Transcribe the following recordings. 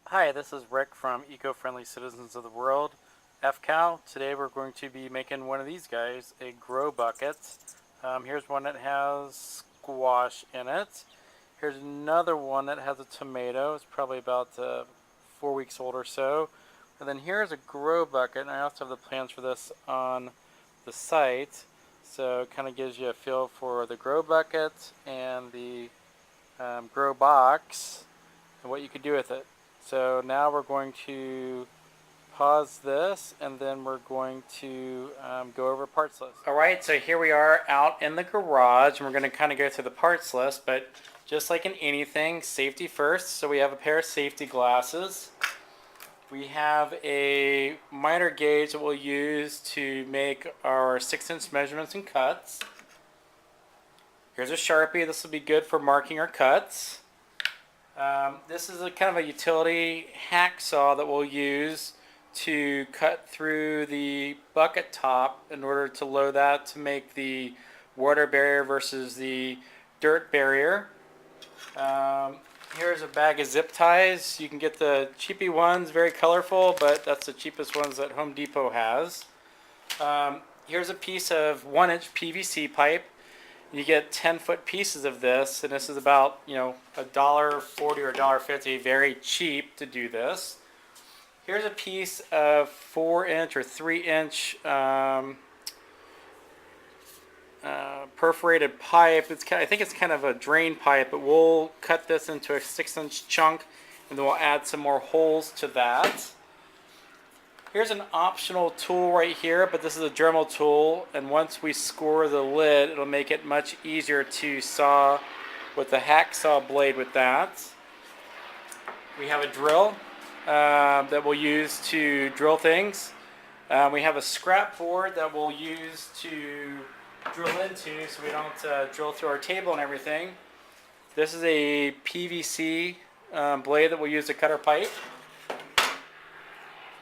Hi, this is Rick from Eco-Friendly Citizens of the World, FCOW. Today we're going to be making one of these guys, a grow bucket. Here's one that has squash in it. Here's another one that has a tomato. It's probably about 4 weeks old or so. And then here's a grow bucket, and I also have the plans for this on the site. So it kind of gives you a feel for the grow bucket and the grow box and what you could do with it. So now we're going to pause this and then we're going to go over parts list. Alright, so here we are out in the garage and we're going to kind of go through the parts list, but just like in anything, safety first. So we have a pair of safety glasses. We have a miter gauge that we'll use to make our 6-inch measurements and cuts. Here's a Sharpie. This will be good for marking our cuts. This is a kind of a utility hacksaw that we'll use to cut through the bucket top in order to load that to make the water barrier versus the dirt barrier. Here's a bag of zip ties. You can get the cheapy ones, very colorful, but that's the cheapest ones that Home Depot has. Here's a piece of 1-inch PVC pipe. You get 10-foot pieces of this, and this is about, $1.40 or $1.50, very cheap to do this. Here's a piece of 4-inch or 3-inch perforated pipe. I think it's kind of a drain pipe, but we'll cut this into a 6-inch chunk, and then we'll add some more holes to that. Here's an optional tool right here, but this is a Dremel tool, and once we score the lid, it'll make it much easier to saw with the hacksaw blade with that. We have a drill that we'll use to drill things. We have a scrap board that we'll use to drill into so we don't drill through our table and everything. This is a PVC blade that we'll use to cut our pipe.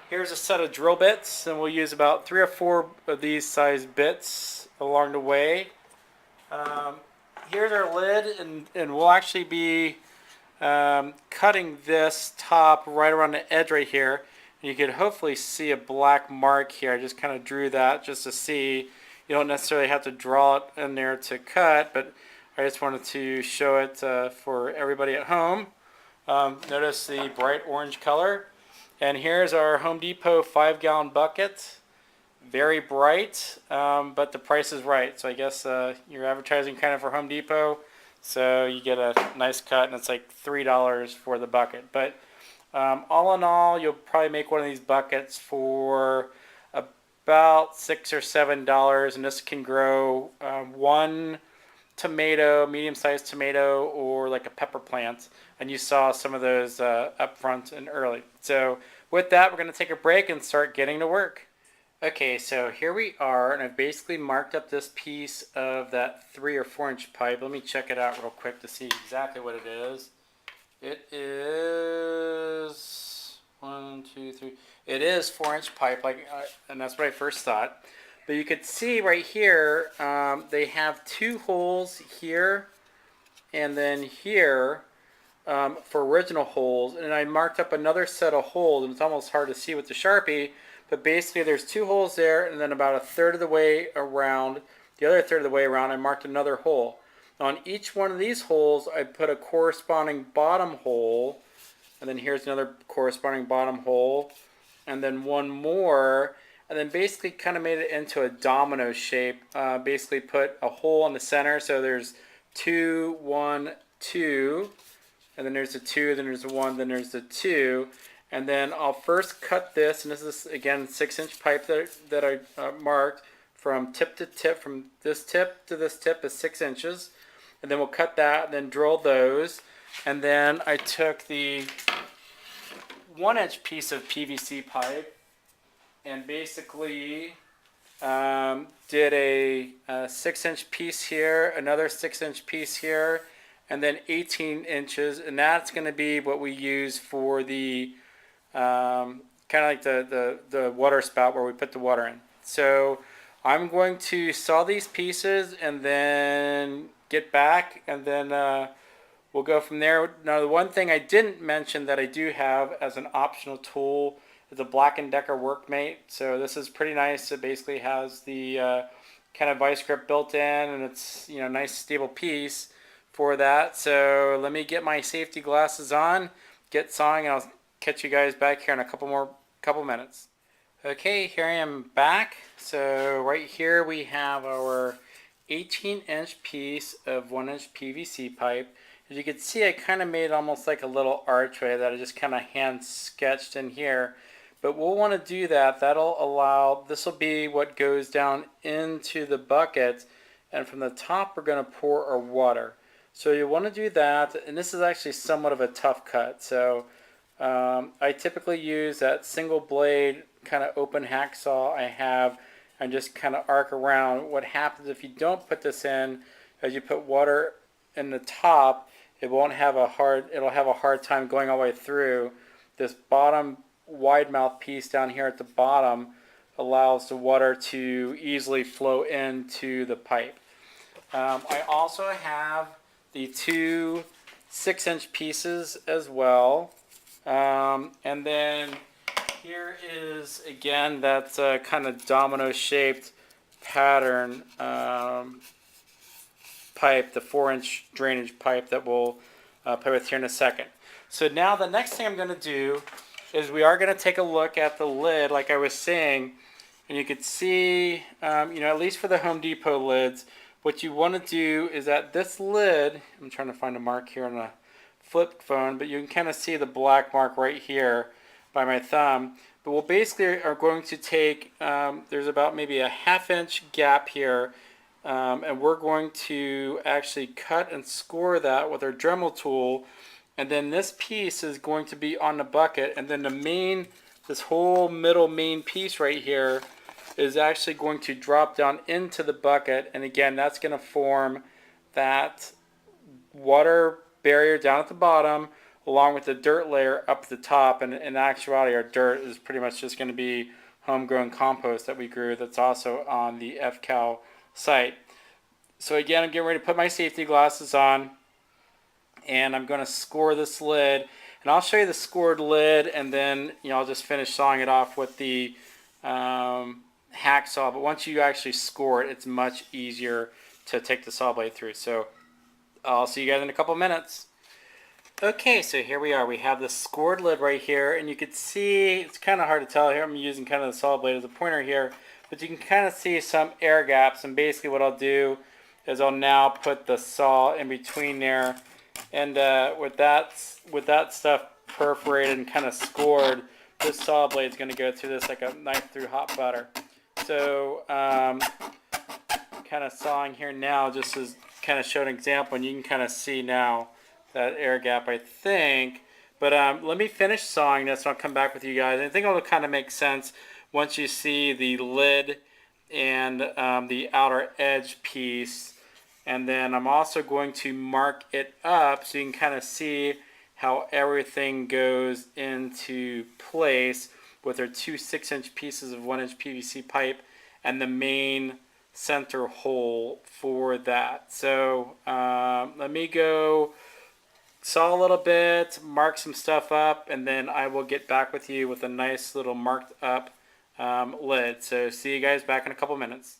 Here's a set of drill bits, and we'll use about 3 or 4 of these size bits along the way. Here's our lid, and we'll actually be cutting this top right around the edge right here. And you can hopefully see a black mark here. I just kind of drew that just to see. You don't necessarily have to draw it in there to cut, but I just wanted to show it for everybody at home. Notice the bright orange color. And here's our Home Depot 5-gallon bucket. Very bright, but the price is right. So I guess you're advertising kind of for Home Depot, so you get a nice cut, and it's like $3 for the bucket. But all in all, you'll probably make one of these buckets for about $6 or $7, and this can grow one tomato, medium-sized tomato, or like a pepper plant. And you saw some of those up front and early. So with that, we're going to take a break and start getting to work. Okay, so here we are, and I've basically marked up this piece of that 3 or 4-inch pipe. Let me check it out real quick to see exactly what it is. It is 1, 2, 3. It is 4-inch pipe, and that's what I first thought. But you could see right here, they have 2 holes here and then here for original holes. And I marked up another set of holes, and it's almost hard to see with the Sharpie. But basically there's 2 holes there, and then about a third of the way around, the other third of the way around, I marked another hole. On each one of these holes, I put a corresponding bottom hole, and then here's another corresponding bottom hole, and then one more, and then basically kind of made it into a domino shape. Basically put a hole in the center, so there's 2, 1, 2, and then there's a 2, then there's a 1, then there's a 2. And then I'll first cut this, and this is again 6-inch pipe that I marked from tip to tip. From this tip to this tip is 6 inches, and then we'll cut that, and then drill those. And then I took the 1-inch piece of PVC pipe and basically did a 6-inch piece here, another 6-inch piece here, and then 18 inches, and that's going to be what we use for the kind of like the water spout where we put the water in. So I'm going to saw these pieces and then get back, and then we'll go from there. Now, the one thing I didn't mention that I do have as an optional tool is a Black & Decker Workmate. So this is pretty nice. It basically has the kind of vice grip built in, and it's, you know, nice stable piece for that. So let me get my safety glasses on, get sawing, and I'll catch you guys back here in a couple minutes. Okay, here I am back. So right here we have our 18-inch piece of 1-inch PVC pipe. As you can see, I kind of made almost like a little archway that I just kind of hand sketched in here. But we'll want to do that. That'll allow, this will be what goes down into the bucket, and from the top we're going to pour our water. So you want to do that, and this is actually somewhat of a tough cut. So I typically use that single blade kind of open hacksaw I have and just kind of arc around. What happens if you don't put this in, as you put water in the top, it'll have a hard time going all the way through. This bottom wide mouth piece down here at the bottom allows the water to easily flow into the pipe. I also have the two 6-inch pieces as well. And then here is, again, that's a kind of domino shaped pattern pipe, the 4-inch drainage pipe that we'll play with here in a second. So now the next thing I'm going to do is we are going to take a look at the lid, like I was saying, and you could see, you know, at least for the Home Depot lids, what you want to do is that this lid, I'm trying to find a mark here on a flip phone, but you can kind of see the black mark right here by my thumb. But we'll basically are going to take, there's about maybe a 1/2 inch gap here, and we're going to actually cut and score that with our Dremel tool. And then this piece is going to be on the bucket, and then the main, this whole middle main piece right here is actually going to drop down into the bucket. And again, that's going to form that water barrier down at the bottom along with the dirt layer up the top. And in actuality, our dirt is pretty much just going to be homegrown compost that we grew that's also on the FCal site. So again, I'm getting ready to put my safety glasses on, and I'm going to score this lid, and I'll show you the scored lid, and then, you know, I'll just finish sawing it off with the hacksaw. But once you actually score it, it's much easier to take the saw blade through. So I'll see you guys in a couple minutes. Okay, so here we are. We have the scored lid right here, and you can see, it's kind of hard to tell here. I'm using kind of the saw blade as a pointer here, but you can kind of see some air gaps, and basically what I'll do is I'll now put the saw in between there. And with that stuff perforated and kind of scored, this saw blade is going to go through this like a knife through hot butter. So kind of sawing here now just as kind of show an example, and you can kind of see now that air gap, I think. But let me finish sawing this, and I'll come back with you guys. I think it'll kind of make sense once you see the lid and the outer edge piece. And then I'm also going to mark it up so you can kind of see how everything goes into place with our two 6-inch pieces of 1-inch PVC pipe and the main center hole for that. So let me go saw a little bit, mark some stuff up, and then I will get back with you with a nice little marked up lid. So see you guys back in a couple minutes.